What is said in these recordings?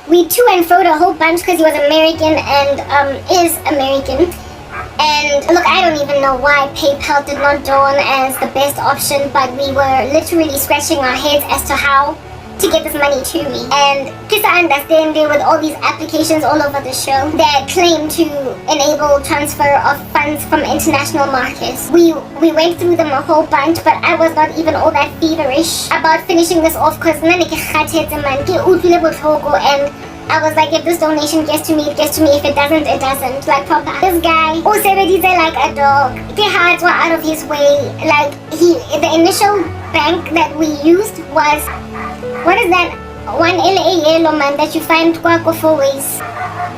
we to and froed a whole bunch because he was American and is American. And look, I don't even know why PayPal did not dawn as the best option, but we were literally scratching our heads as to how to get this money to me. And please understand, there with all these applications all over the show that claim to enable transfer of funds from international markets. We went through them a whole bunch, but I was not even all that feverish about finishing this off because and I was like, if this donation gets to me, it gets to me. If it doesn't, it doesn't. Like proper. This guy, he's like a dog. The hearts were out of his way. Like the initial bank that we used was, what is that? One LA man that you find Kwako for ways.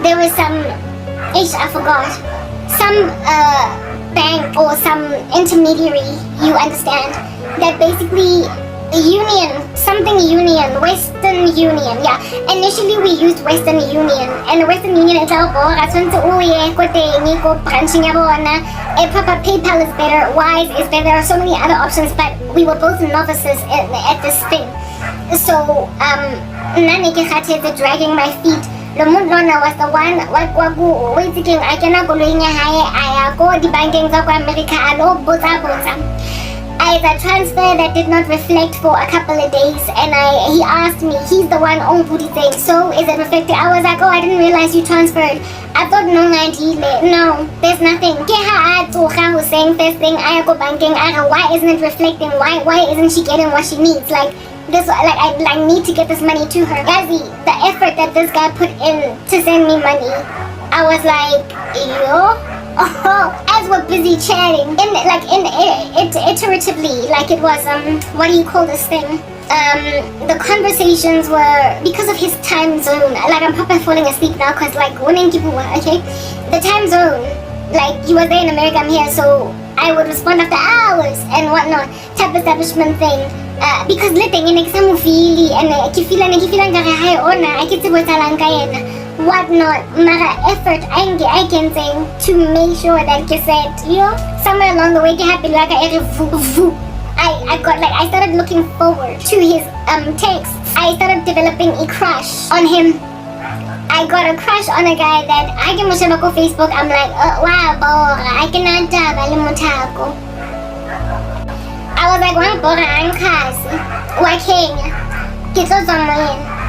There was some, I forgot. Some bank or some intermediary, you understand, that basically Western Union, yeah. Initially we used Western Union, and Western Union is our branching proper PayPal is better, Wise is better, there are so many other options, but we were both novices at this thing. So, dragging my feet. Lona was the one waiting. I cannot go the banking of America. I had a transfer that did not reflect for a couple of days, and he asked me, he's the one on booty thing, so is it reflected? I was like, oh, I didn't realize you transferred. I thought no, there's nothing. Who's saying first thing, I go banking, why isn't it reflecting? Why isn't she getting what she needs? Like this, I need to get this money to her. Gazi, the effort that this guy put in to send me money, I was like, as we're busy chatting, iteratively, like it was, what do you call this thing? The conversations were, because of his time zone, like I'm probably falling asleep now because like, okay? The time zone, like he was there in America, I'm here, so I would respond after hours and whatnot, type establishment thing. Because letting in exam feely and whatnot, mara effort I can say to make sure that somewhere along the way I started looking forward to his texts. I started developing a crush on him. I got a crush on a guy that I can watch on Facebook. I'm like, wow, I cannot tell. I was like, wow,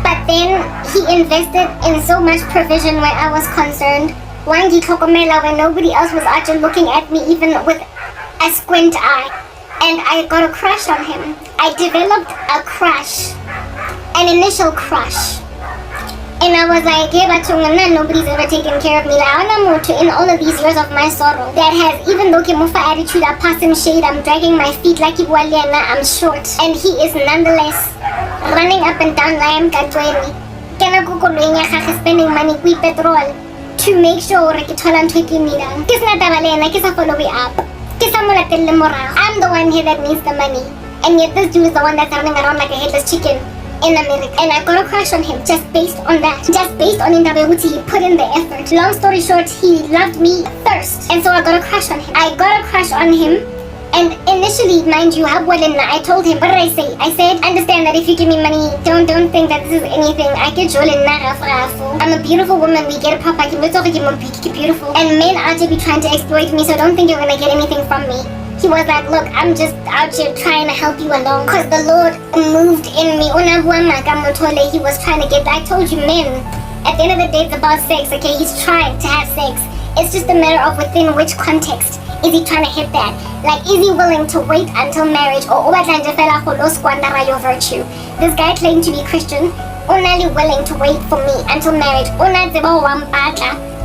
but then he invested in so much provision where I was concerned. When nobody else was actually looking at me even with a squint eye. And I got a crush on him. I developed a crush. An initial crush. And I was like, nobody's ever taken care of me. In all of these years of my sorrow, that has, even though Kemufa attitude, I pass him shade, I'm dragging my feet like I'm short. And he is nonetheless running up and down Liam Katweni. Spending money with petrol to make sure I'm the one here that needs the money. And yet this dude is the one that's running around like a headless chicken in America, and I got a crush on him just based on that. Just based on he put in the effort. Long story short, he loved me first, and so I got a crush on him. And initially, mind you, I told him, what did I say? I said, understand that if you give me money, don't think that this is anything. I'm a beautiful woman, we get a proper beautiful. And men are to be trying to exploit me, so don't think you're gonna get anything from me. He was like, look, I'm just out here trying to help you along because the Lord moved in me. He was trying to get, I told you, men, at the end of the day, it's about sex, okay? He's trying to have sex. It's just a matter of within which context is he trying to hit that. Like, is he willing to wait until marriage or your virtue? This guy claimed to be Christian, only willing to wait for me until marriage.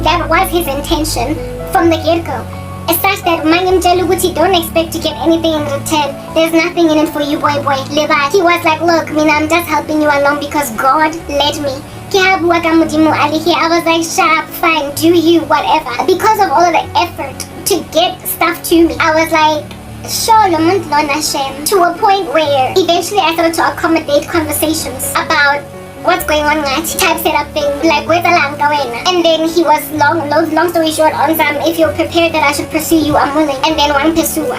That was his intention from the get-go. It's such that don't expect to get anything in return. There's nothing in it for you, boy. He was like, look, I'm just helping you along because God led me. I was like, sharp, fine, do you, whatever. Because of all of the effort to get stuff to me, I was like, sure, to a point where eventually I started to accommodate conversations about what's going on, type setup thing, like where's the lamp going? And then he was long story short on some, if you're prepared that I should pursue you, I'm willing. And then one pursuer.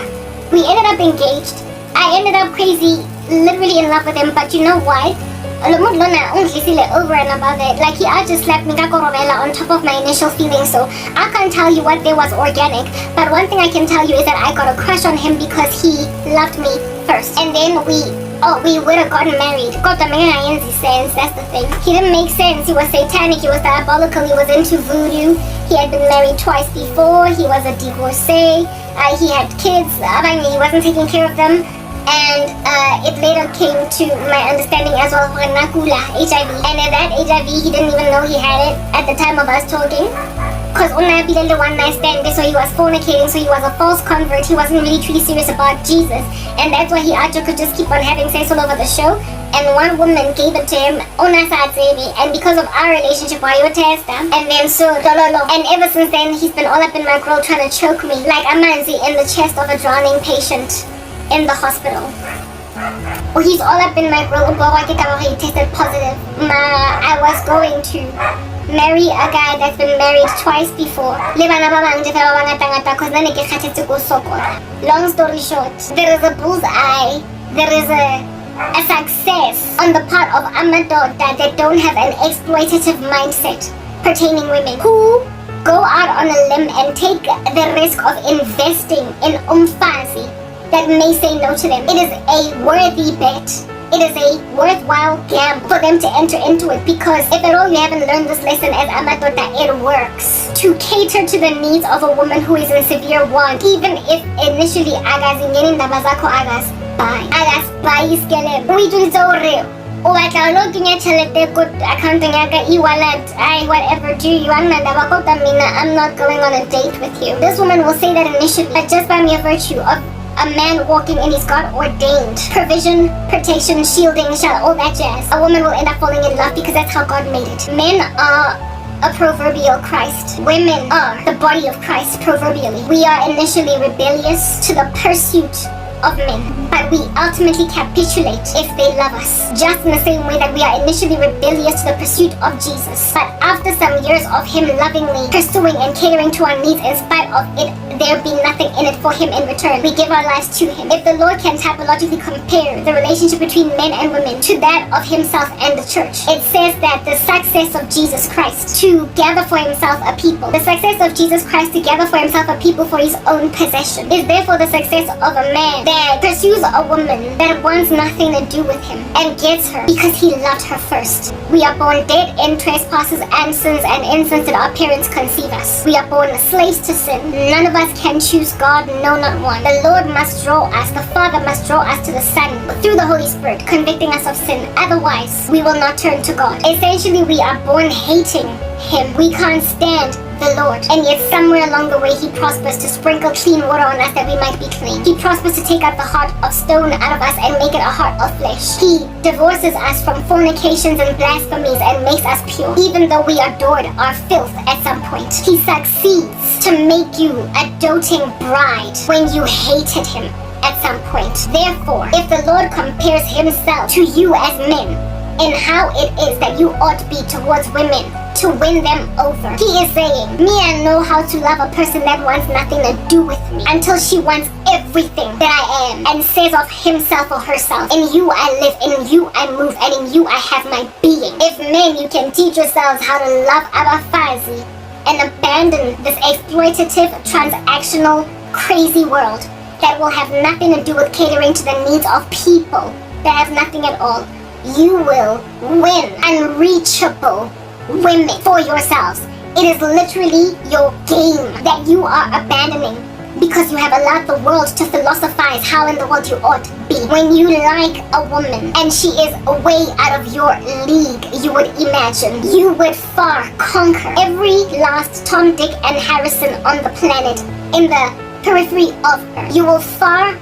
We ended up engaged. I ended up crazy, literally in love with him, but you know what? over and above it. Like he just slapped me on top of my initial feelings. So I can't tell you what there was organic. But one thing I can tell you is that I got a crush on him because he loved me first. And then we would have gotten married. Sense, that's the thing. He didn't make sense. He was satanic, he was diabolical, he was into voodoo. He had been married twice before, he was a divorcee, he had kids, he wasn't taking care of them. And it later came to my understanding as well, HIV. And at that HIV, he didn't even know he had it at the time of us talking. Because una the one night stand, so he was fornicating, so he was a false convert. He wasn't really truly serious about Jesus. And that's why he could just keep on having sex all over the show. And one woman gave it to him, and because of our relationship, and then so, and ever since then, he's been all up in my grill trying to choke me like a manzi in the chest of a drowning patient in the hospital. Well, he's all up in my grill. He tested positive. I was going to marry a guy that's been married twice before. Long story short, there is a bullseye. There is a success on the part of amadoda that don't have an exploitative mindset pertaining women who go out on a limb and take the risk of investing in umfazi that may say no to them. It is a worthy bet. It is a worthwhile gamble for them to enter into it, because if at all you haven't learned this lesson as amadoda, it works to cater to the needs of a woman who is in severe want, even if initially agazingeni ndabazako agas buy iskele uitulitsa o batla lo kenya tšhelete ko accountong ya ka e-wallet whatever do you want ndaba kota mina I'm not going on a date with you. This woman will say that initially, but just by mere virtue of a man walking in his God-ordained provision, protection, shielding, all that jazz, a woman will end up falling in love because that's how God made it. Men are a proverbial Christ. Women are the body of Christ proverbially. We are initially rebellious to the pursuit of men, but we ultimately capitulate if they love us, just in the same way that we are initially rebellious to the pursuit of Jesus. But after some years of him lovingly pursuing and catering to our needs, in spite of it there be nothing in it for him in return, we give our lives to him. If the Lord can typologically compare the relationship between men and women to that of himself and the church, it says that the success of Jesus Christ to gather for himself a people, the success of Jesus Christ to gather for himself a people for his own possession, is therefore the success of a man that pursues a woman that wants nothing to do with him and gets her because he loved her first. We are born dead in trespasses and sins, and in sins did our parents conceive us. We are born slaves to sin. None of us can choose God, no, not one. The Lord must draw us, the Father must draw us to the Son through the Holy Spirit, convicting us of sin. Otherwise, we will not turn to God. Essentially, we are born hating him. We can't stand the Lord, and yet somewhere along the way he prospers to sprinkle clean water on us that we might be clean. He prospers to take out the heart of stone out of us and make it a heart of flesh. He divorces us from fornications and blasphemies and makes us pure, even though we adored our filth at some point. He succeeds to make you a doting bride when you hated him at some point. Therefore, if the Lord compares himself to you as men in how it is that you ought to be towards women to win them over, he is saying, me, I know how to love a person that wants nothing to do with me until she wants everything that I am and says of himself or herself, in you I live, in you I move, and in you I have my being. If men, you can teach yourselves how to love abafazi and abandon this exploitative, transactional, crazy world that will have nothing to do with catering to the needs of people that have nothing at all, you will win unreachable women for yourselves. It is literally your game that you are abandoning because you have allowed the world to philosophize how in the world you ought to be. When you like a woman and she is way out of your league, you would imagine, you would far conquer every last Tom, Dick, and Harrison on the planet in the periphery of her. You will far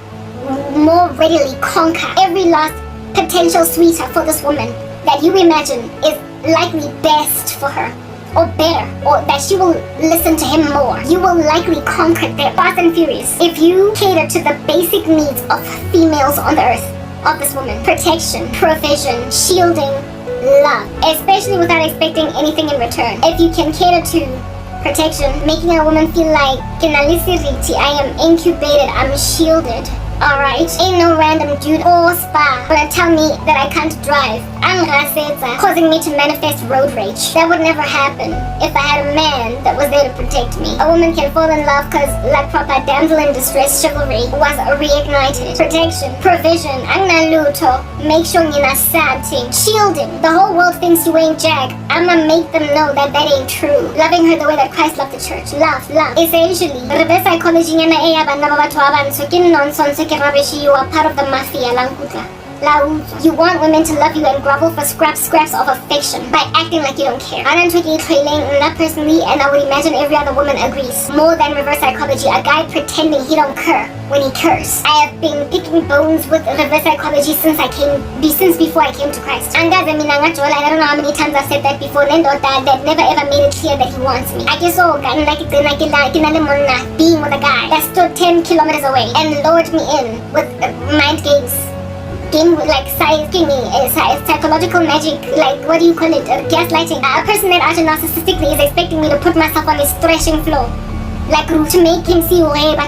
more readily conquer every last potential sweetheart for this woman that you imagine is likely best for her, or better, or that she will listen to him more. You will likely conquer them fast and furious if you cater to the basic needs of females on the earth, of this woman. Protection, provision, shielding, love, especially without expecting anything in return. If you can cater to protection, making a woman feel like I am incubated, I'm shielded, Alright, ain't no random dude or spa gonna tell me that I can't drive. Causing me to manifest road rage. That would never happen if I had a man that was there to protect me. A woman can fall in love because like proper damsel in distress chivalry was reignited. Protection, provision, luto. Make sure you're not something. Shielding. The whole world thinks you ain't Jack. I'ma make them know that that ain't true. Loving her the way that Christ loved the church. Love. Essentially, reverse psychology yana eya bana ba batho ba bantsho ke nonsense ke rubbish. You are part of the mafia langkutla. You want women to love you and grovel for scraps of affection by acting like you don't care. I don't not personally, and I would imagine every other woman agrees. More than reverse psychology, a guy pretending he don't care when he cares. I have been picking bones with reverse psychology since before I came to Christ. And I don't know how many times I've said that before. That never ever made it clear that he wants me. I guess being with a guy that stood 10 kilometers away and lured me in with mind games. Game like psychological magic, like what do you call it? Gaslighting. A person that acts narcissistically is expecting me to put myself on his threshing floor, like to make him see the woman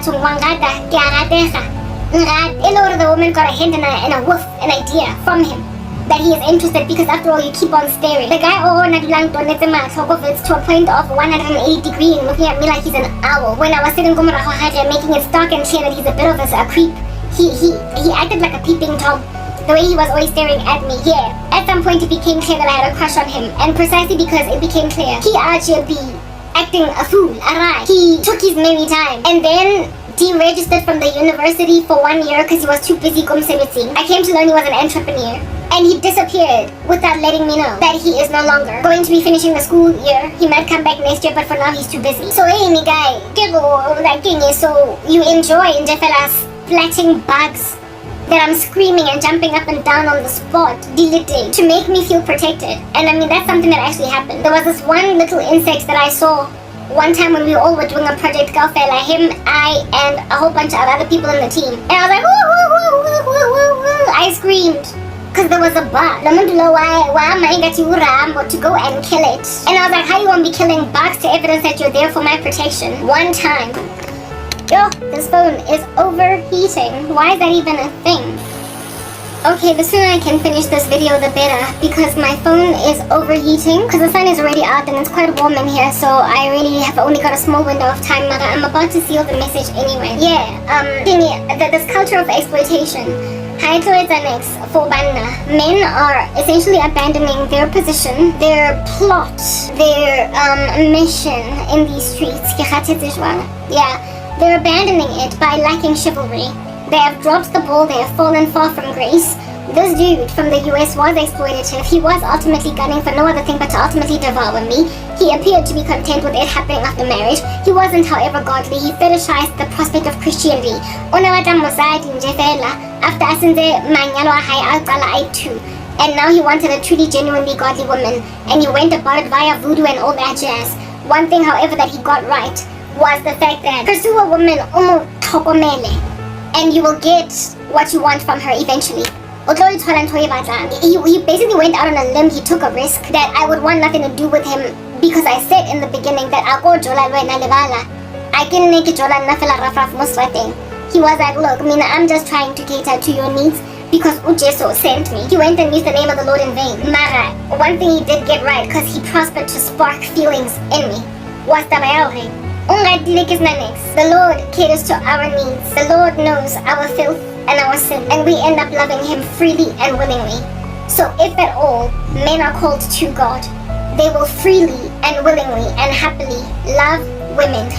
got a hint and a woof, an idea from him that he is interested because after all you keep on staring. The guy to a point of 180 degrees looking at me like he's an owl. When I was sitting making it stark and clear that he's a bit of a creep. He acted like a peeping Tom, the way he was always staring at me. Yeah, at some point it became clear that I had a crush on him, and precisely because it became clear, he actually acting a fool, alright. He took his merry time, and then deregistered from the university for 1 year because he was too busy kumsebenzini. I came to learn he was an entrepreneur, and he disappeared without letting me know that he is no longer going to be finishing the school year. He might come back next year, but for now he's too busy. So hey, me guy, so you enjoy splatting bugs that I'm screaming and jumping up and down on the spot, deleting, to make me feel protected. And I mean, that's something that actually happened. There was this one little insect that I saw one time when we all were doing a project, him, I, and a whole bunch of other people in the team. And I was like, woo, woo, woo, woo, woo, woo, woo. I screamed. Because there was a bug. Why am I to go and kill it? And I was like, how you won't be killing bugs to evidence that you're there for my protection? One time. Yo, this phone is overheating. Why is that even a thing? Okay, the sooner I can finish this video, the better, because my phone is overheating, because the sun is already out and it's quite warm in here, so I really have only got a small window of time, but I'm about to seal the message anyway. Yeah, this culture of exploitation. For Banna, men are essentially abandoning their position, their plot, their mission in these streets. Yeah. They're abandoning it by lacking chivalry. They have dropped the ball, they have fallen far from grace. This dude from the US was exploitative. He was ultimately gunning for no other thing but to ultimately devour me. He appeared to be content with it happening after marriage. He wasn't, however, godly. He fetishized the prospect of Christianity. After and now he wanted a truly genuinely godly woman, and he went about it via voodoo and all that jazz. One thing, however, that he got right was the fact that pursue a woman and you will get what you want from her eventually. He basically went out on a limb. He took a risk that I would want nothing to do with him because I said in the beginning that I can make it. He was like, look, I'm just trying to cater to your needs because Ujeso sent me. He went and used the name of the Lord in vain. Mara, one thing he did get right because he prospered to spark feelings in me was the Lord caters to our needs. The Lord knows our filth and our sin, and we end up loving him freely and willingly. So if at all men are called to God, they will freely and willingly and happily love women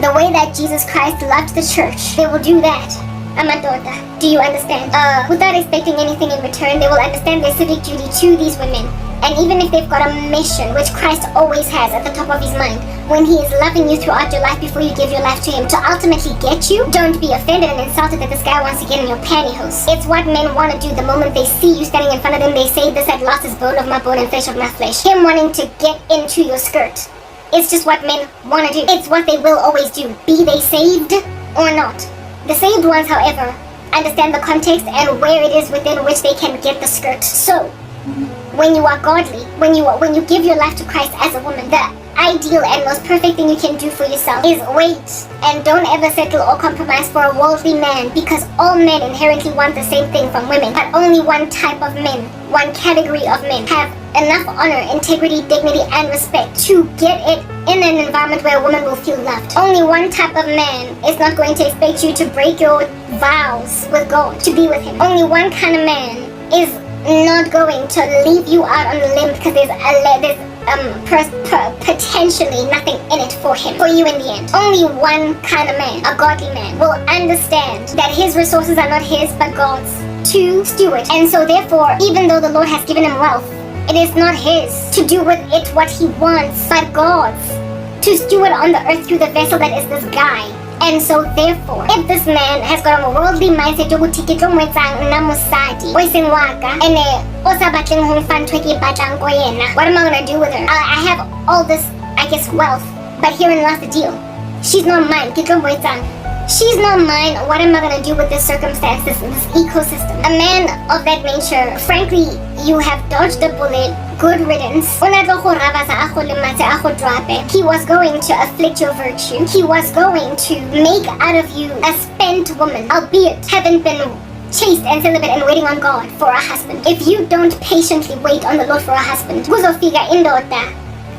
the way that Jesus Christ loved the church. They will do that. Amadota, do you understand? Without expecting anything in return, they will understand their civic duty to these women. And even if they've got a mission, which Christ always has at the top of his mind, when he is loving you throughout your life before you give your life to him to ultimately get you, don't be offended and insulted that this guy wants to get in your pantyhose. It's what men want to do the moment they see you standing in front of them. They say, this at last is bone of my bone and flesh of my flesh. Him wanting to get into your skirt. It's just what men want to do. It's what they will always do, be they saved or not. The saved ones, however, understand the context and where it is within which they can get the skirt. So, when you are godly, when you give your life to Christ as a woman, the ideal and most perfect thing you can do for yourself is wait and don't ever settle or compromise for a worldly man, because all men inherently want the same thing from women, but only one type of men, one category of men have enough honor, integrity, dignity, and respect to get it in an environment where a woman will feel loved. Only one type of man is not going to expect you to break your vows with God to be with him. Only one kind of man is not going to leave you out on the limb because there's potentially nothing in it for him, for you in the end. Only one kind of man, a godly man, will understand that his resources are not his but God's to steward. And so therefore, even though the Lord has given him wealth, it is not his to do with it what he wants, but God's to steward on the earth through the vessel that is this guy. And so therefore, if this man has got a worldly mindset yokuthi ke tlo moetsang nna mosadi o seng wa ka ene o sa batleng ho mfa ntho ke batlang ko yena, what am I gonna do with her? I have all this, I guess, wealth, but herein lies the deal. She's not mine. Ke tlo moetsang. She's not mine. What am I gonna do with this circumstance, this ecosystem? A man of that nature, frankly, you have dodged a bullet. Good riddance. He was going to afflict your virtue. He was going to make out of you a spent woman, albeit having been chaste and celibate and waiting on God for a husband. If you don't patiently wait on the Lord for a husband, kuzofika indoda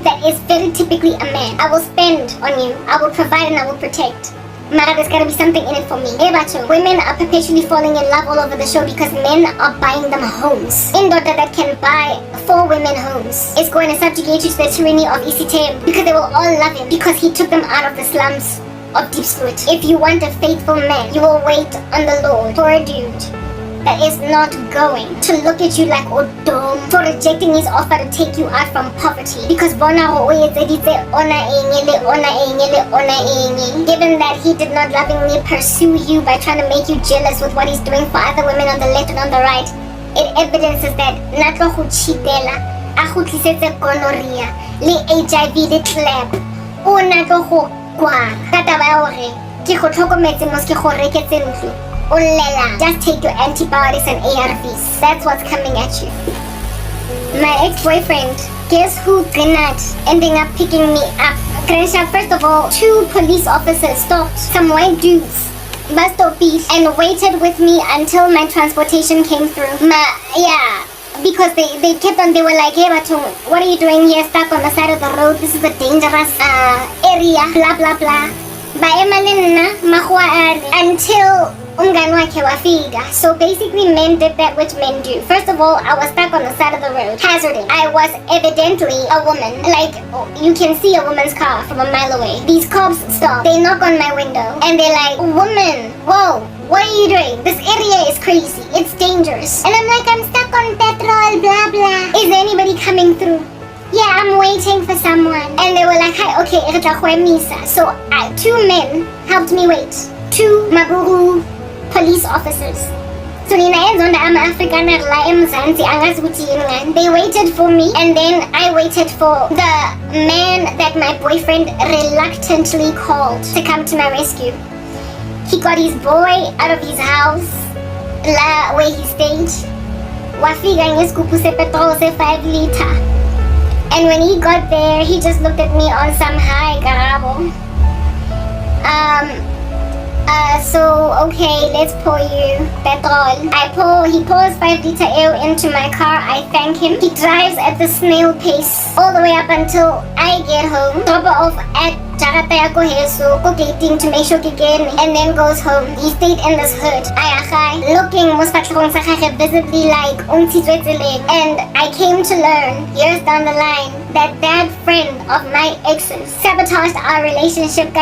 that is very typically a man. I will spend on you. I will provide and I will protect. Mara, there's gotta be something in it for me. Women are perpetually falling in love all over the show because men are buying them homes. Indoda that can buy 4 women homes is going to subjugate you to the tyranny of Isitem, because they will all love him because he took them out of the slums of Deep Split. If you want a faithful man, you will wait on the Lord for a dude that is not going to look at you like Odom for rejecting his offer to take you out from poverty. Because given that he did not lovingly pursue you by trying to make you jealous with what he's doing for other women on the left and on the right, it evidences that natlo go cheatela a go tlisetse gonorrhea le HIV le clap o natlo go kwa ka taba ya hore ke go tlhokometse mos ke go reketse ntlo. Just take your antibiotics and ARVs. That's what's coming at you. My ex-boyfriend, guess who did not ending up picking me up? First of all, 2 police officers stopped some white dudes, bust of beef, and waited with me until my transportation came through. Because they kept on, they were like, hey Batung, what are you doing here stuck on the side of the road? This is a dangerous area, blah blah blah. Until so basically men did that which men do. First of all, I was stuck on the side of the road, hazarding. I was evidently a woman. Like, you can see a woman's car from a mile away. These cops stop, they knock on my window, and they're like, woman, whoa, what are you doing? This area is crazy, it's dangerous. And I'm like, I'm stuck on petrol, blah blah. Is there anybody coming through? Yeah, I'm waiting for someone. And they were like, hi, okay, so 2 men helped me wait. 2 Maburu police officers. So they waited for me, and then I waited for the man that my boyfriend reluctantly called to come to my rescue. He got his boy out of his house, where he stayed. Wafika ngeskupu se petrol se 5 liter. And when he got there, he just looked at me on some high Karabo. So okay, let's pour you petrol. He pours 5 liter ale into my car. I thank him. He drives at the snail pace all the way up until I get home. Drop her off at Jarata ya Koheso, gating to make sure he get me, and then goes home. He stayed in this hood. Looking visibly like and I came to learn years down the line that friend of my ex's sabotaged our relationship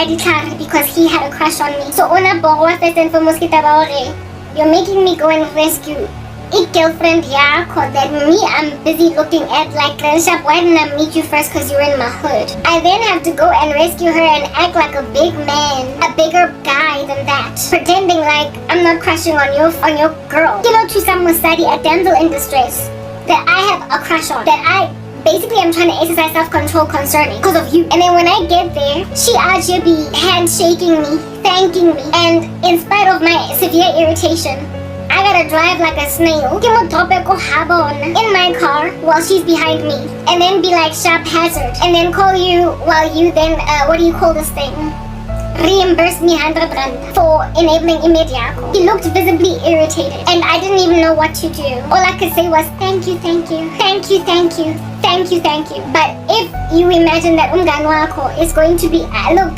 because he had a crush on me. So first and foremost you're making me go and rescue a girlfriend that me I'm busy looking at, like, why didn't I meet you first because you're in my hood? I then have to go and rescue her and act like a big man, a bigger guy than that, pretending like I'm not crushing on your girl. To some study a damsel in distress that I have a crush on, that I basically I'm trying to exercise self-control concerning because of you. And then when I get there, she actually be handshaking me, thanking me, and in spite of my severe irritation, I gotta drive like a snail. In my car while she's behind me. And then be like sharp hazard. And then call you while you then, what do you call this thing? Reimburse me 100 rand for enabling Imediaco. He looked visibly irritated and I didn't even know what to do. All I could say was thank you, thank you, thank you, thank you, thank you, thank you. But if you imagine that umngani wakho is going to be, look,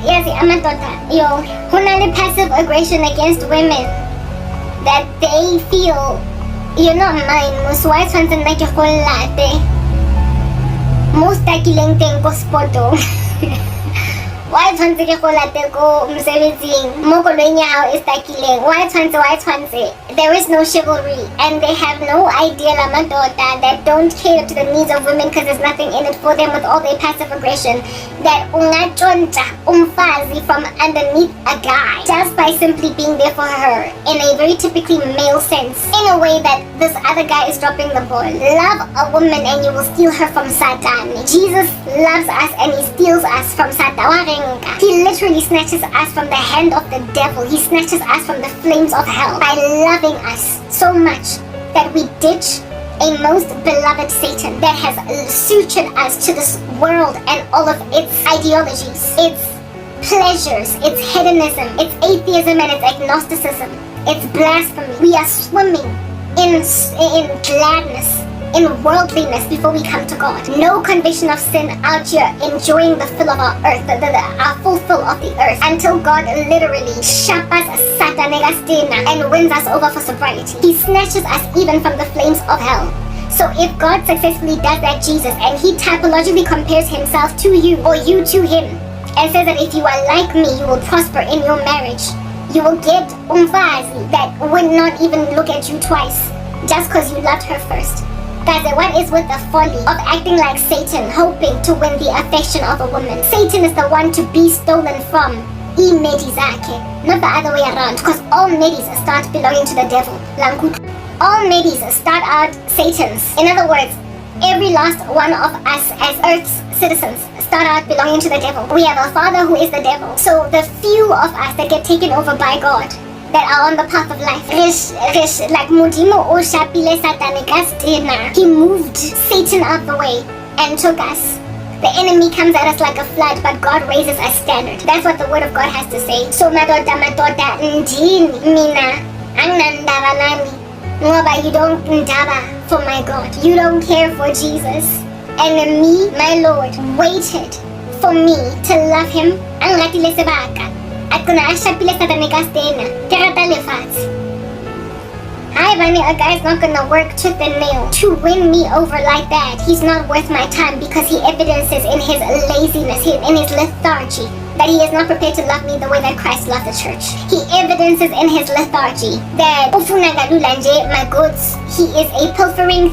yes, amadoda, yo, hunale passive aggression against women that they feel, you're not mine, most why something like a whole latte. Most takileng tengo spoto. Why tshwantse ke go late ko mosebetsing mo koloing ya hao e stakileng? Why tshwantse? There is no chivalry and they have no idea la madoda that don't cater to the needs of women because there's nothing in it for them with all their passive aggression, that ungatshontsha umfazi from underneath a guy just by simply being there for her in a very typically male sense, in a way that this other guy is dropping the ball. Love a woman and you will steal her from Satan. Jesus loves us and he steals us from Satan. He literally snatches us from the hand of the devil. He snatches us from the flames of hell by loving us so much that we ditch a most beloved Satan that has sutured us to this world and all of its ideologies, its pleasures, its hedonism, its atheism and its agnosticism, its blasphemy. We are swimming in gladness, in worldliness before we come to God. No conviction of sin out here, enjoying the fill of our earth, our full fill of the earth, until God literally shapas satanegastina and wins us over for sobriety. He snatches us even from the flames of hell. So if God successfully does that, Jesus, and he typologically compares himself to you or you to him, and says that if you are like me, you will prosper in your marriage, you will get umfazi that would not even look at you twice just because you loved her first. Guys, what is with the folly of acting like Satan, hoping to win the affection of a woman? Satan is the one to be stolen from. Imedi zake, not the other way around, because all medis start belonging to the devil. All medis start out Satans. In other words, every last one of us as Earth's citizens start out belonging to the devil. We have a father who is the devil. So the few of us that get taken over by God, that are on the path of life, like Mudimo o Shapile Satanikastina, he moved Satan out the way and took us. The enemy comes at us like a flood, but God raises a standard. That's what the word of God has to say. So madoda ndini mina anandaba nani. Ngoba you don't ndaba for my God. You don't care for Jesus. And me, my Lord, waited for me to love him. Angatile sebaka. At kung naasapila sa tanikastena, karata lefats. Hi, bunny, a guy's not gonna work tooth and nail to win me over like that. He's not worth my time because he evidences in his laziness, in his lethargy, that he is not prepared to love me the way that Christ loved the church. He evidences in his lethargy that my goods, he is a pilfering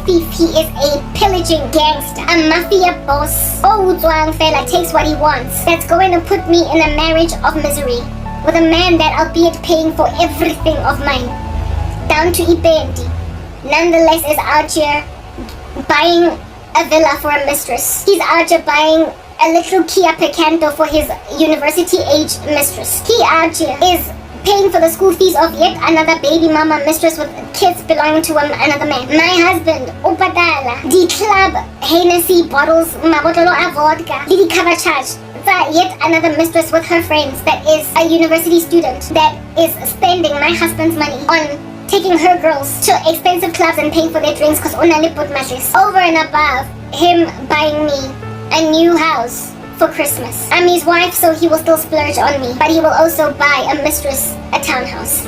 thief, he is a pillaging gangster, a mafia boss. Fela takes what he wants. That's going to put me in a marriage of misery with a man that, albeit paying for everything of mine, down to Ipendi, nonetheless is out here buying a villa for a mistress. He's out here buying a little Kia Picanto for his university age mistress. He out here is paying for the school fees of yet another baby mama mistress with kids belonging to another man. My husband, Upadala, the club Hennessy bottles, mabotolo a vodka, the cover charge. Yet another mistress with her friends that is a university student that is spending my husband's money on taking her girls to expensive clubs and paying for their drinks because unaliput matches. Over and above him buying me a new house for Christmas. I'm his wife, so he will still splurge on me, but he will also buy a mistress a townhouse.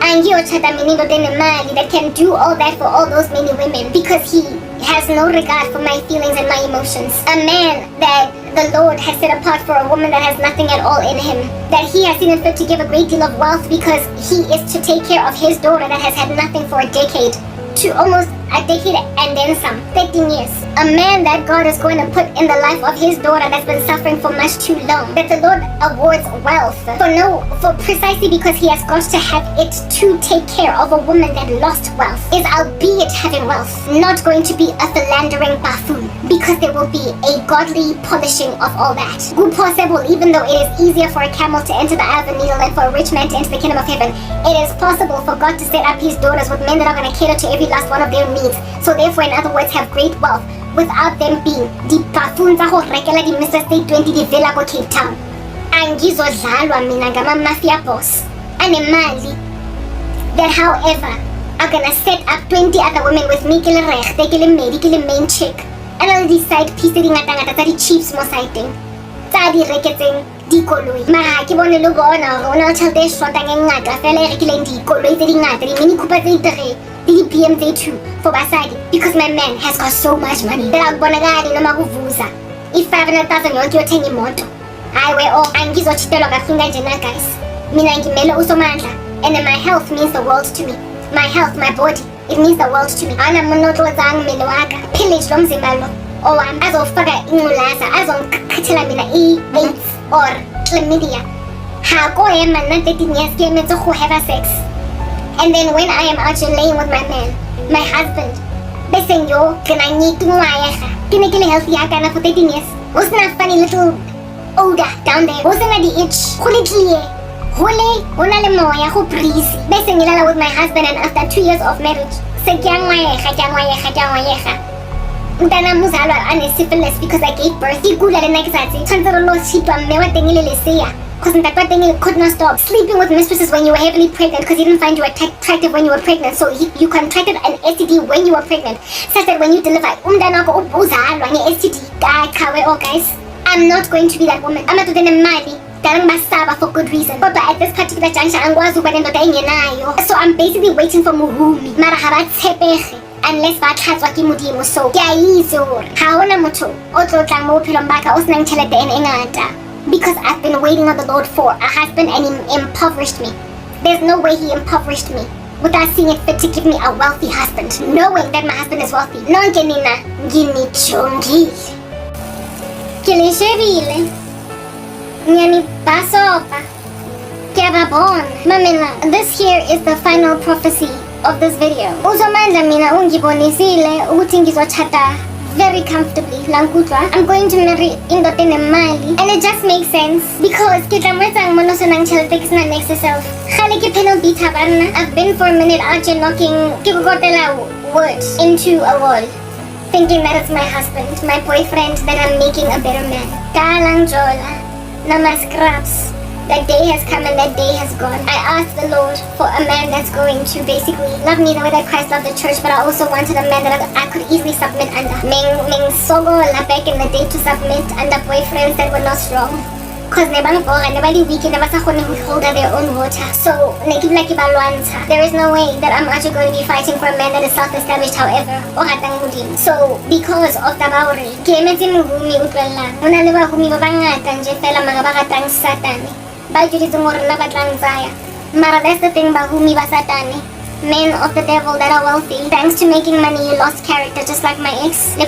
And that can do all that for all those many women because he has no regard for my feelings and my emotions. A man that the Lord has set apart for a woman that has nothing at all in him. That he has seen it fit to give a great deal of wealth because he is to take care of his daughter that has had nothing for a decade. To almost a decade and then some, 13 years. A man that God is going to put in the life of his daughter that's been suffering for much too long. That the Lord awards wealth for precisely because he has got to have it to take care of a woman that lost wealth. Is albeit having wealth, not going to be a philandering buffoon, because there will be a godly polishing of all that. Good possible, even though it is easier for a camel to enter the eye of a needle than for a rich man to enter the kingdom of heaven, it is possible for God to set up his daughters with men that are going to cater to every last one of their needs. So therefore, in other words, have great wealth without them being the buffoons go rekela di Mr. State 20 di vela ko Cape Town. Angizodlalwa mina ngama-mafia boss anemali that however are gonna set up 20 other women with me ke le regte ke le medi ke le main chick and all these side piece di ngata-ngata tsa di chiefs mo sideng tsa di reketseng dikoloi. Mara ke bone le bona gore o na le tšhelete e shortang e ngata fela e rekileng dikoloi tse di ngata, di-mini cooper tse di-3, the BMZ2 for basadi, because my man has got so much money that akubonakali noma kuvuza i-500,000 yonke yothenga imoto. Hayi we angizochitelwa kahlunga njena guys. Mina ngimele usomandla and then my health means the world to me. My health, my body, it means the world to me. Ana mnoto zang mele waka pillage lo mzimba lo owami azofaka ingculaza azongichithela mina i-AIDS or chlamydia. Hako yema na 13 years ke emetse go have sex. And then when I am out here laying with my man, my husband, bese yo kena nyitu ngwaega ke ne ke le healthy yaka na for 13 years. What's not funny little odor down there? What's not the itch? Go le clear. Hole ona le moya go breeze. Bese ngilala with my husband and after 2 years of marriage, se ke ngwaega. Mntana muzalwa ane-syphilis because I gave birth. Ikula le nakisatsi. Tshwanetse lo shitwa mme wa teng le leseya. Because ntate wa could not stop sleeping with mistresses when you were heavily pregnant because he didn't find you attractive when you were pregnant. So you contracted an STD when you were pregnant. Such that when you deliver, umntanakho uzalwa nge-STD. Guys, I'm not going to be that woman. I'm not doing a money. For good reason. But at this particular juncture, so I'm basically waiting for Muhumi. Mara habatshepehe unless batlhatswa ke modimo. So ke a itse gore ha ona motho o tlo tla mo bophelong baka o senang tšhelete e ngata. Because I've been waiting on the Lord for a husband and he impoverished me. There's no way he impoverished me without seeing it fit to give me a wealthy husband, knowing that my husband is wealthy. Nonke nina nginichongile kilishebile ngiyanibasopa kuyababona mamela. This here is the final prophecy of this video. Uzomandla mina ungibonisile ukuthi ngizochata very comfortably. I'm going to marry indoda enemali, and it just makes sense because ke tla mo etsa mono se nang tšhelete ke sena next self. Gale ke panel beat bana. I've been for a minute out here knocking ke gotela wood into a wall, thinking that it's my husband, my boyfriend, that I'm making a better man. Kalang jola nama scraps. That day has come and that day has gone. I asked the Lord for a man that's going to basically love me the way that Christ loved the church, but I also wanted a man that I could easily submit under. Ming sogo la back in the day to submit under boyfriends that were not strong. Cause nebali weak, never sa khone hold their own water. So there is no way that I'm actually going to be fighting for a man that is self-established, however, o hatang modimo. So because of tabauri, ke emetse mohumi utlwellang. Hona le bahumi ba bangata nje fela mga ba ratang satane. Mara that's the thing about whom satani. Men of the devil that are wealthy, thanks to making money, you lost character, just like my ex. They're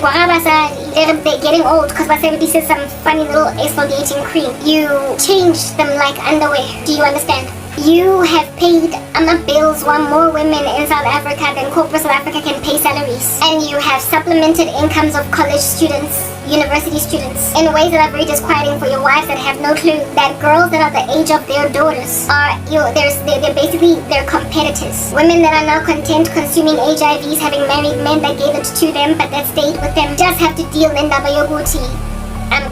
getting old because Basebi says some funny little exfoliating cream. You changed them like underwear. Do you understand? You have paid bills while more women in South Africa than corporate South Africa can pay salaries. And you have supplemented incomes of college students, university students, in ways that are very disquieting for your wives that have no clue that girls that are the age of their daughters are, they're basically their competitors. Women that are now content consuming HIVs, having married men that gave it to them but that stayed with them, just have to deal in Dabayoguti. I'm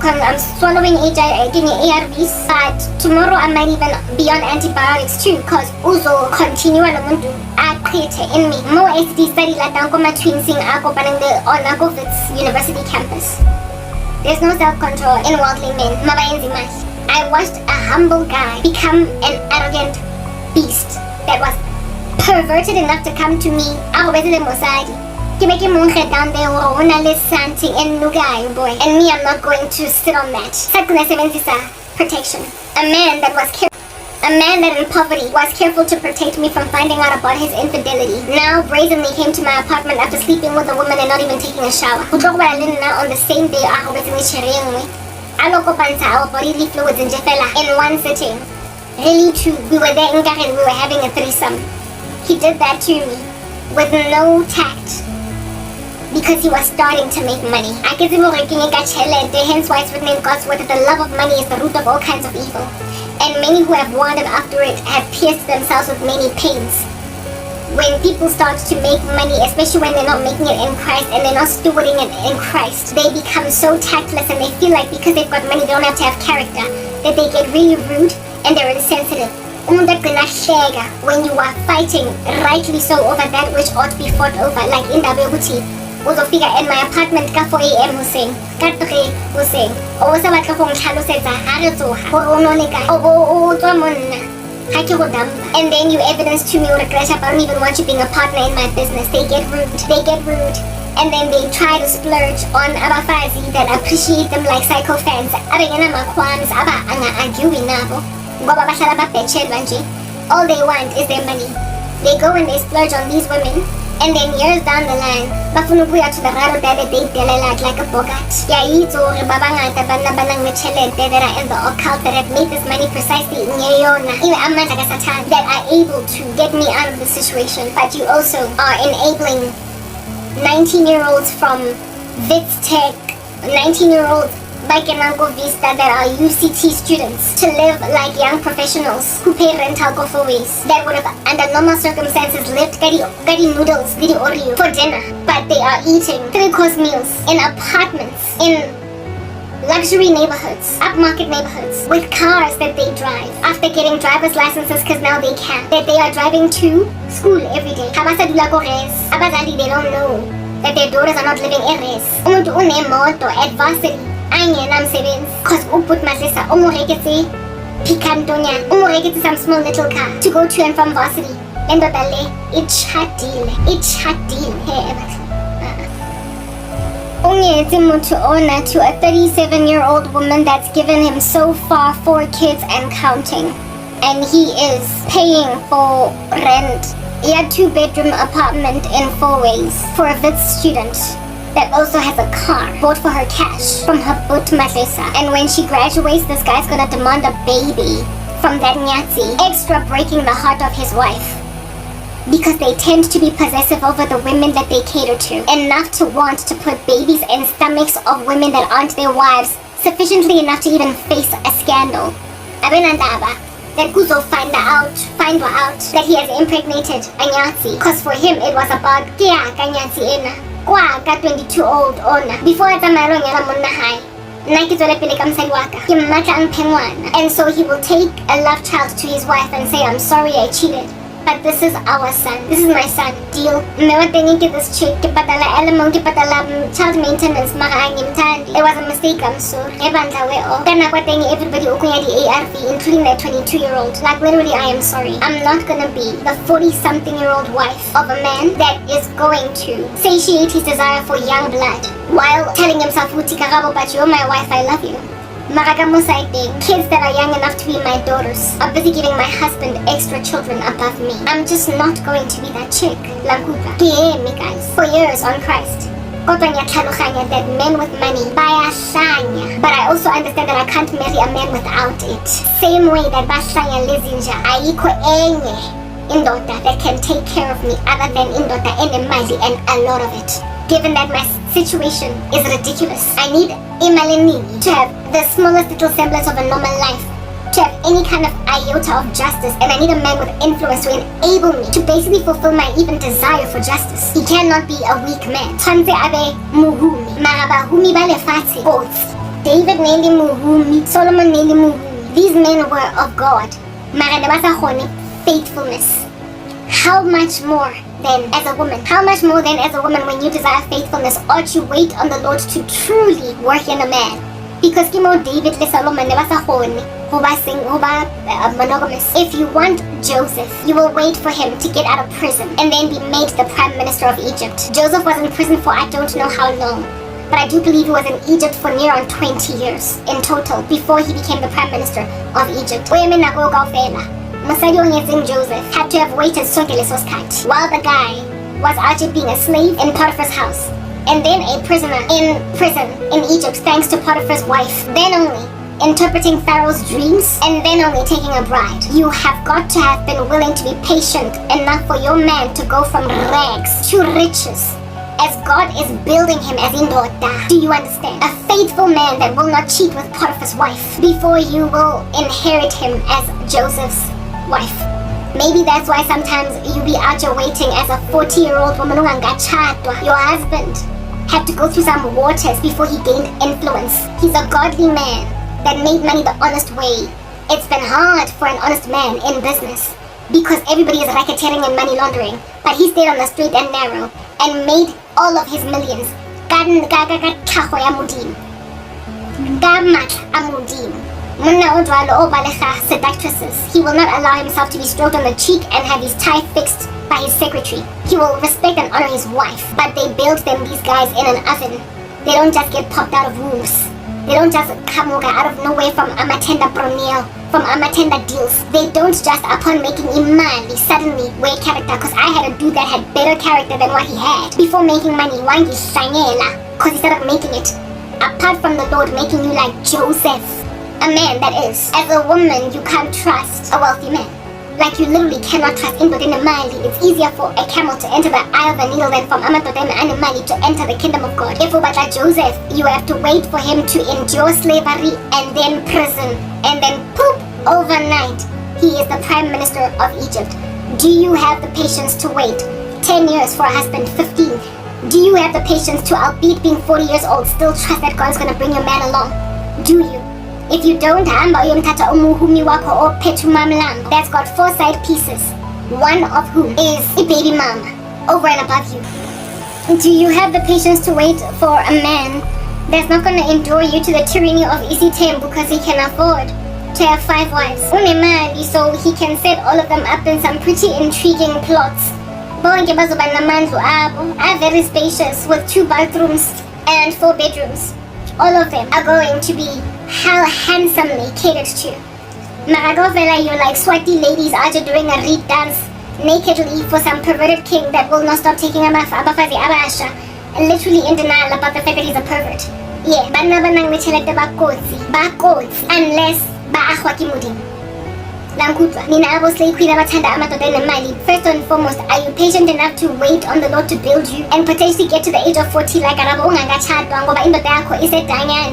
swallowing ARVs, but tomorrow I might even be on antibiotics too, because uzo continue alamuntu create in me more SD study like my twinsing ako parang on Agofit's university campus. There's no self-control in worldly men. I watched a humble guy become an arrogant beast that was perverted enough to come to me. Ako better than Mosadi. Down there and boy. And me, I'm not going to sit on that. Protection. A man that was A man that in poverty was careful to protect me from finding out about his infidelity now brazenly came to my apartment after sleeping with a woman and not even taking a shower. On the same day, our bodily fluids in one sitting. Really too, we were there in Karen, we were having a threesome. He did that to me with no tact because he was starting to make money. I can see hence why it's written in God's word that the love of money is the root of all kinds of evil. And many who have wandered after it have pierced themselves with many pains. When people start to make money, especially when they're not making it in Christ and they're not stewarding it in Christ, they become so tactless and they feel like because they've got money, they don't have to have character, that they get really rude and they're insensitive. When you are fighting rightly so over that which ought to be fought over, like in Dabehuti, uzofika in my apartment ka 4 a.m. Hussein, ka 3 Hussein, o sa batla go ntlhalosetsa ha re tsoga gore o none kae o tswa monna ha ke go damba. And then you evidence to me or crash up, I don't even want you being a partner in my business. They get rude and then they try to splurge on abafazi that appreciate them like psycho fans. Abengena makwams aba anga-argue nabo ngoba bahlala babhetshelwa nje. All they want is their money. They go and they splurge on these women. And then years down the line, bafuna ukuya to the raro that they delela like a bogat. Yayitso re babangata bana banang nechelente that are in the occult that have made this money precisely ngeyona. Iwe amandla kaSatan that are able to get me out of the situation. But you also are enabling 19-year-olds from Wits Tech, 19-year-olds like in Uncle Vista that are UCT students to live like young professionals who pay rental gofaways that would have under normal circumstances lived gadi noodles, gadi Oreo for dinner, but they are eating 3-course meals in apartments in luxury neighborhoods, upmarket neighborhoods, with cars that they drive after getting driver's licenses because now they can, that they are driving to school every day. Abasadula ko res, abazali they don't know that their daughters are not living in res. Umuntu unemoto at varsity because uput masisa umurekete picantonya umurekete some small little car to go to and from varsity. Endodale it's hard deal to honor to a 37-year-old woman that's given him so far 4 kids and counting, and he is paying for rent. He had 2-bedroom apartment in 4 ways for a Wits student that also has a car bought for her cash from her boot madrasa. And when she graduates, this guy's gonna demand a baby from that nyatsi, extra breaking the heart of his wife because they tend to be possessive over the women that they cater to, enough to want to put babies in stomachs of women that aren't their wives, sufficiently enough to even face a scandal. That Kuzo find out that he has impregnated a nyatsi, because for him it was about kia kanyatsi ena. Kwa ka 22-old ona before atamalo nyala monna hai nna ke tswela pele ka mosadi wa ka ke mmatla ang phengwana. And so he will take a love child to his wife and say, I'm sorry I cheated, but this is our son, this is my son, deal. Mme wa teng ke this chick ke patala alimony, ke patala child maintenance, mara angimthandi. It was a mistake, I'm sorry. Ebandla we o kana kwa teng everybody ukunya di ARV including that 22-year-old. Like literally I am sorry. I'm not gonna be the 40-something-year-old wife of a man that is going to satiate his desire for young blood while telling himself, Uti Karabo, but you're my wife, I love you. Kids that are young enough to be my daughters are busy giving my husband extra children above me. I'm just not going to be that chick. Me guys. For years on Christ. That men with money bayashanya. But I also understand that I can't marry a man without it. Same way that bashanya lizinja ayiko enye indota that can take care of me other than indota enemali and a lot of it. Given that my situation is ridiculous, I need imalini to have the smallest little semblance of a normal life, to have any kind of iota of justice, and I need a man with influence to enable me to basically fulfill my even desire for justice. He cannot be a weak man. Tshwantse abe muhumi. Mara bahumi ba lefatshe both. David nendi muhumi, Solomon nendi muhumi. These men were of God. Mara ne ba sa kgone faithfulness. How much more then as a woman? How much more then as a woman when you desire faithfulness ought you wait on the Lord to truly work in a man? Because Kimo David le Solomon ne ba sa kgone ho ba monogamous. If you want Joseph, you will wait for him to get out of prison and then be made the prime minister of Egypt. Joseph was in prison for I don't know how long. but I do believe he was in Egypt for near on 20 years in total before he became the Prime Minister of Egypt. Mosadi o nyetseng Joseph had to have waited sonke leso sikhathi while the guy was actually being a slave in Potiphar's house and then a prisoner in prison in Egypt thanks to Potiphar's wife, then only interpreting Pharaoh's dreams, and then only taking a bride. You have got to have been willing to be patient enough for your man to go from rags to riches as God is building him as indoda. Do you understand? A faithful man that will not cheat with Potiphar's wife before you will inherit him as Joseph's wife. Maybe that's why sometimes you be out here waiting as a 40-year-old woman. Your husband had to go through some waters before he gained influence. He's a godly man that made money the honest way. It's been hard for an honest man in business because everybody is racketeering and money laundering, but he stayed on the straight and narrow and made all of his millions. Seductresses. He will not allow himself to be stroked on the cheek and have his tie fixed by his secretary. He will respect and honor his wife, but they build them, these guys, in an oven. They don't just get popped out of wombs. They don't just come out of nowhere from Amatenda Broniel, from Amatenda deals. They don't just upon making imali suddenly wear character, because I had a dude that had better character than what he had. Before making money, wangi shanyela, because he started making it. Apart from the Lord making you like Joseph, a man that is. As a woman, you can't trust a wealthy man. Like you literally cannot trust Indodene Mali. It's easier for a camel to enter the eye of a needle than for Amatodene Animali to enter the kingdom of God. If like Joseph, you have to wait for him to endure slavery and then prison. And then poop, overnight, he is the Prime Minister of Egypt. Do you have the patience to wait 10 years for a husband, 15? Do you have the patience to, albeit being 40 years old, still trust that God's going to bring your man along? Do you? If you don't, that's got 4 side pieces, one of whom is a baby mama over and above you. Do you have the patience to wait for a man that's not going to endure you to the tyranny of Isitem because he can afford to have 5 wives? So he can set all of them up in some pretty intriguing plots. Are very spacious with 2 bathrooms and 4 bedrooms. All of them are going to be handsomely catered to. Maragofela, you're like Swati ladies are just doing a reed dance nakedly for some perverted king that will not stop taking abafazi abasha, literally in denial about the fact that he's a pervert. Yeah, unless baahwakimudin. First and foremost, are you patient enough to wait on the Lord to build you and potentially get to the age of 40 like Karabo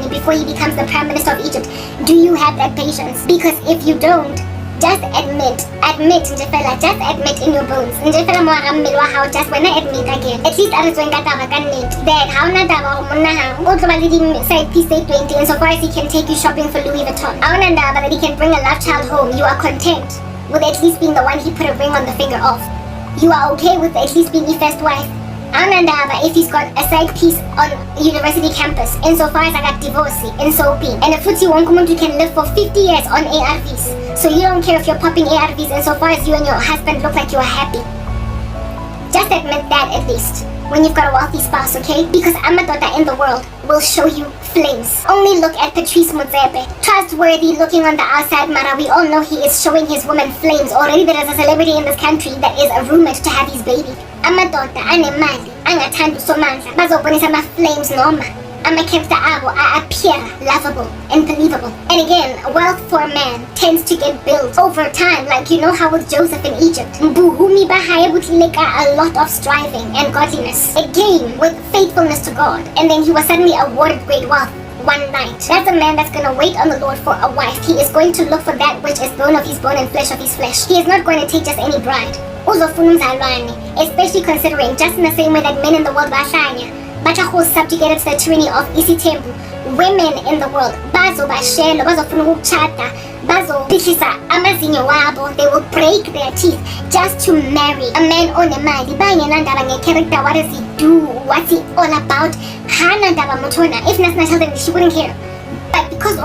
before he becomes the Prime Minister of Egypt? Do you have that patience? Because if you don't, just admit in your bones. Just when I admit again, at least I was going that how side piece 20 insofar as he can take you shopping for Louis Vuitton. That he can bring a love child home. You are content with at least being the one he put a ring on the finger of. You are okay with at least being his first wife. If he's got a side piece on university campus, insofar as I got divorced in Soapy, and a footsie woman you can live for 50 years on ARVs. So you don't care if you're popping ARVs insofar as you and your husband look like you are happy. Just admit that at least when you've got a wealthy spouse, okay? Because Amadota in the world will show you flames. Only look at Patrice Mutsebe. Trustworthy looking on the outside, Mara. We all know he is showing his woman flames. Already there is a celebrity in this country that is rumored to have his baby. Amadota, anemali, angathandu somandla. Bazobonisa ama flames noma. Ama character abo appear lovable and believable. And again, wealth for a man tends to get built over time, like you know how with Joseph in Egypt. Mbuhumi bahaya butleka, a lot of striving and godliness. Again, with faithfulness to God. And then he was suddenly awarded great wealth one night. That's a man that's going to wait on the Lord for a wife. He is going to look for that which is bone of his bone and flesh of his flesh. He is not going to take just any bride. Especially considering, just in the same way that men in the world who subjugated to the tyranny of Isitembu, women in the world they will break their teeth just to marry a man on a mali. Character, what does he do? What's he all about? If not tell them, she wouldn't care. But because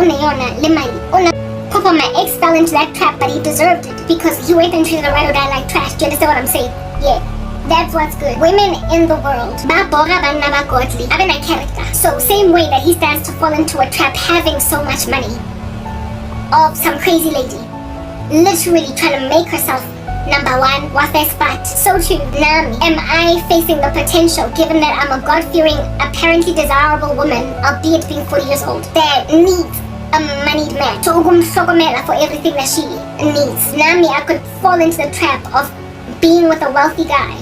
Papa, my ex fell into that trap, but he deserved it because he went and treated a ride or die like trash. Do you understand what I'm saying? Yeah. That's what's good. Women in the world, babora banna ba godly, have a character. So same way that he stands to fall into a trap having so much money of some crazy lady, literally trying to make herself number one, what's their spot? So too, Nami, am I facing the potential, given that I'm a God-fearing, apparently desirable woman, albeit being 40 years old, that needs a moneyed man to for everything that she needs? Nami, I could fall into the trap of being with a wealthy guy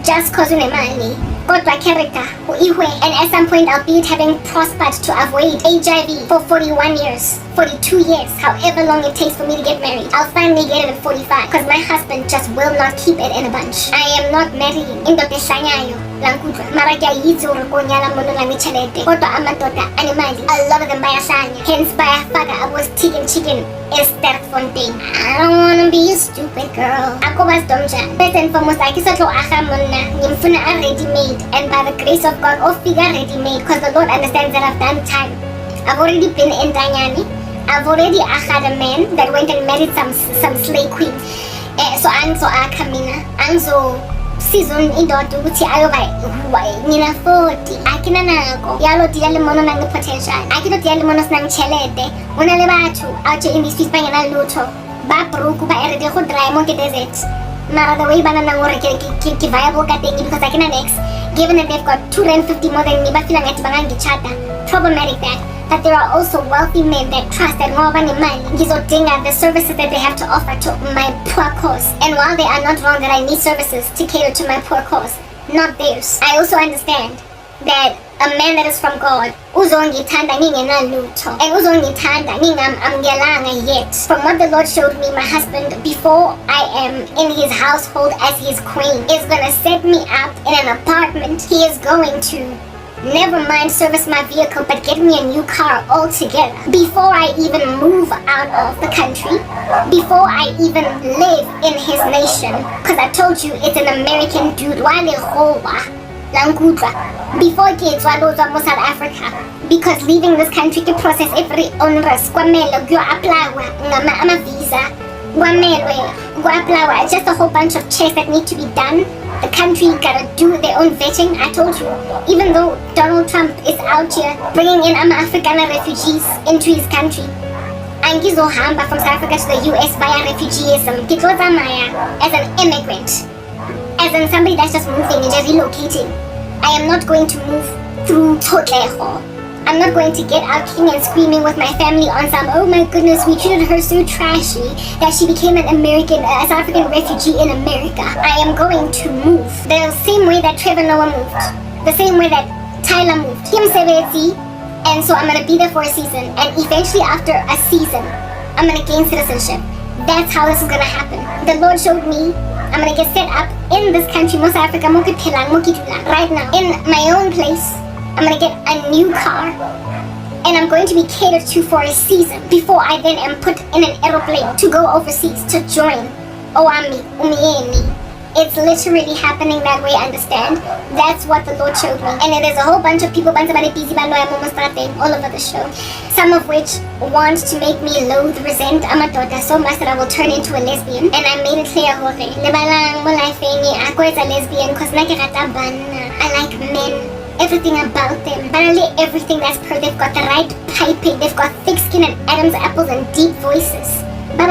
just cause unemali. Kodwa character, and at some point albeit having prospered to avoid HIV for 41 years, 42 years, however long it takes for me to get married, I'll finally get it at 45 because my husband just will not keep it in a bunch. I am not marrying indoda esanyayo lankudwa mara kuyayizuru konyala munhu langichelede kodwa amadoda anemali a lot of them bayasanya, hence bayafaka abos chicken Sterkfontein. I don't wanna be a stupid girl. Ako bas domja. First and foremost, akisotlo aha muna nimfuna a ready-made, and by the grace of God, off figure ready-made, because the Lord understands that I've done time. I've already been in Danyani. I've already had a man that went and married some slave queen. So angzo akamina, angzo season indoda ukuthi ayoba nina 40 akina nako yalo diyale mono nang potential akino diyale mono nang chelete una le batho out in these streets bangena lutho ba broke ba erede go drive mo ke desert mara the way bana nang gore ke viable ka teng because akina next given that they've got 250 more than me ba feel ngathi bangangichata. Problematic that there are also wealthy men that trust that ngoba nemali ngizodinga the services that they have to offer to my poor cause. And while they are not wrong that I need services to cater to my poor cause, not theirs, I also understand that a man that is from God uzongithanda ngingenalutho and uzongithanda ngingamamkelanga yet. From what the Lord showed me, my husband, before I am in his household as his queen, is gonna set me up in an apartment. He is going to never mind service my vehicle, but get me a new car altogether before I even move out of the country, before I even live in his nation. Because I told you it's an American dude. Before kids from South Africa, because leaving this country to process every onerous visa, just a whole bunch of checks that need to be done. The country gotta do their own vetting. I told you, even though Donald Trump is out here bringing in African refugees into his country, angizohamba from South Africa to the US via refugeeism. Maya as an immigrant, as in somebody that's just moving and just relocating. I am not going to move through Totleho. I'm not going to get out kicking and screaming with my family on some, oh my goodness, we treated her so trashy that she became an South African refugee in America. I am going to move the same way that Trevor Noah moved, the same way that Tyler moved. And so I'm going to be there for a season, and eventually after a season, I'm going to gain citizenship. That's how this is going to happen. The Lord showed me I'm going to get set up in this country, South Africa, right now, in my own place. I'm gonna get a new car and I'm going to be catered to for a season before I then am put in an aeroplane to go overseas to join Umieni. It's literally happening that way, understand? That's what the Lord showed me. And there's a whole bunch of people busy all over the show. Some of which want to make me loathe, resent Amadota so much that I will turn into a lesbian. And I made it clear, ako is a lesbian because I like men. Everything about them, finally everything that's they've got the right piping, they've got thick skin and Adam's apples and deep voices. And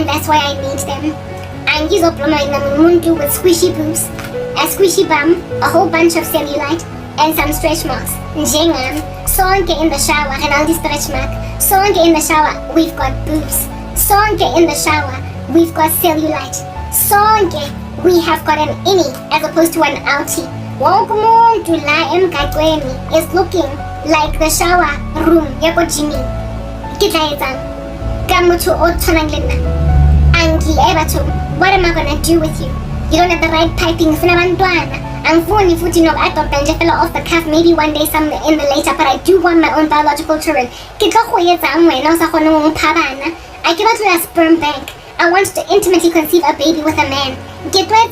that's why I need them. And with squishy boobs, a squishy bum, a whole bunch of cellulite, and some stretch marks. Sonke in the shower, and all this stretch mark. Sonke in the shower, we've got boobs. Sonke in the shower, we've got cellulite. Sonke, we have got an innie as opposed to an outie. Wokumuntu la emgaqweni is looking like the shower room yako Jimmy. Kitlaetsang kamutu otonanglena. Angi ebato, what am I gonna do with you? You don't have the right piping for abantwana. Angifuni futhi nokuadopta nje fella off the cuff maybe one day some in the later, but I do want my own biological children. Kitlo go etsang wena o sa kgone go mpha bana. I ke batla a sperm bank. I want to intimately conceive a baby with a man. Get a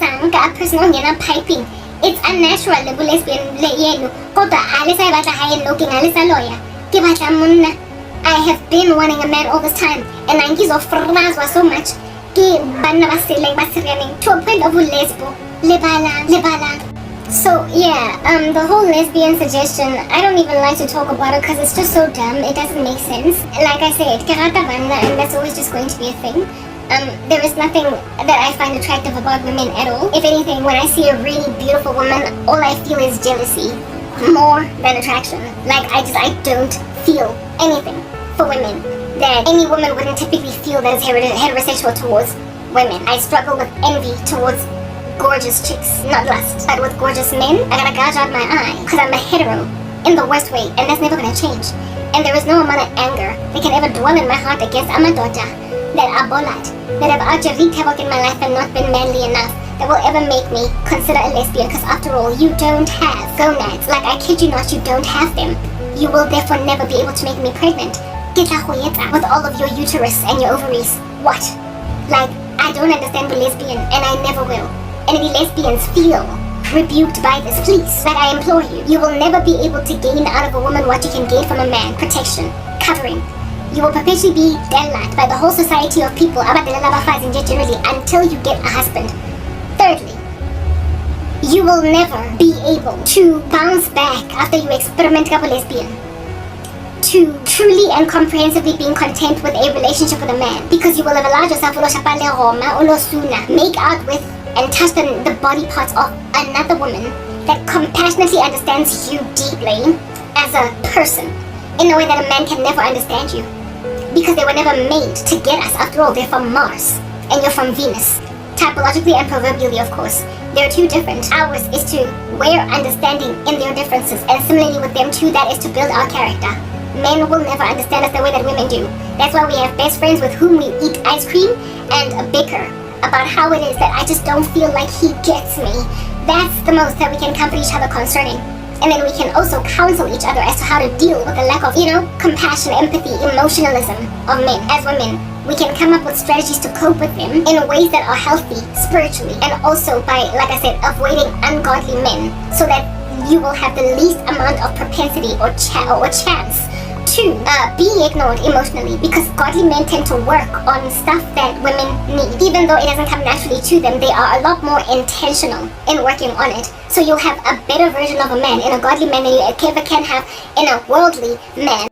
person on piping. It's unnatural, the lesbian yellow. I have been wanting a man all this time, and I was so much. ke banna ba seleng ba serianeng to a point of lesbo lebala. So yeah, the whole lesbian suggestion, I don't even like to talk about it because it's just so dumb. It doesn't make sense. Like I said, ke rata banna, and that's always just going to be a thing. There is nothing that I find attractive about women at all. If anything, when I see a really beautiful woman, all I feel is jealousy more than attraction. Like I don't feel anything for women that any woman wouldn't typically feel that is heterosexual towards women. I struggle with envy towards gorgeous chicks, not lust, but with gorgeous men. I gotta gouge out my eye because I'm a hetero in the worst way, and that's never gonna change. And there is no amount of anger that can ever dwell in my heart against Amadota, that are bolat, that have actually havoc in my life and not been manly enough, that will ever make me consider a lesbian. Because after all, you don't have gonads. Like, I kid you not, you don't have them. You will therefore never be able to make me pregnant. With all of your uterus and your ovaries. What? Like, I don't understand the lesbian, and I never will. And if the lesbians feel rebuked by this, please, like I implore you, you will never be able to gain out of a woman what you can gain from a man: protection, covering. You will perpetually be deadlocked by the whole society of people generally until you get a husband. Thirdly, you will never be able to bounce back after you experiment with a lesbian to truly and comprehensively being content with a relationship with a man, because you will have allowed yourself make out with and touch the body parts of another woman that compassionately understands you deeply as a person in a way that a man can never understand you, because they were never made to get us. After all, they're from Mars and you're from Venus. Typologically and proverbially, of course, they're two different. Ours is to wear understanding in their differences, and similarly with them too, that is to build our character. Men will never understand us the way that women do. That's why we have best friends with whom we eat ice cream and bicker about how it is that I just don't feel like he gets me. That's the most that we can comfort each other concerning. And then we can also counsel each other as to how to deal with the lack of, compassion, empathy, emotionalism of men. As women, we can come up with strategies to cope with them in ways that are healthy spiritually, and also by, like I said, avoiding ungodly men, so that you will have the least amount of propensity or chance to be ignored emotionally, because godly men tend to work on stuff that women need. Even though it doesn't come naturally to them, they are a lot more intentional in working on it. So you'll have a better version of a man in a godly man than you ever can have in a worldly man.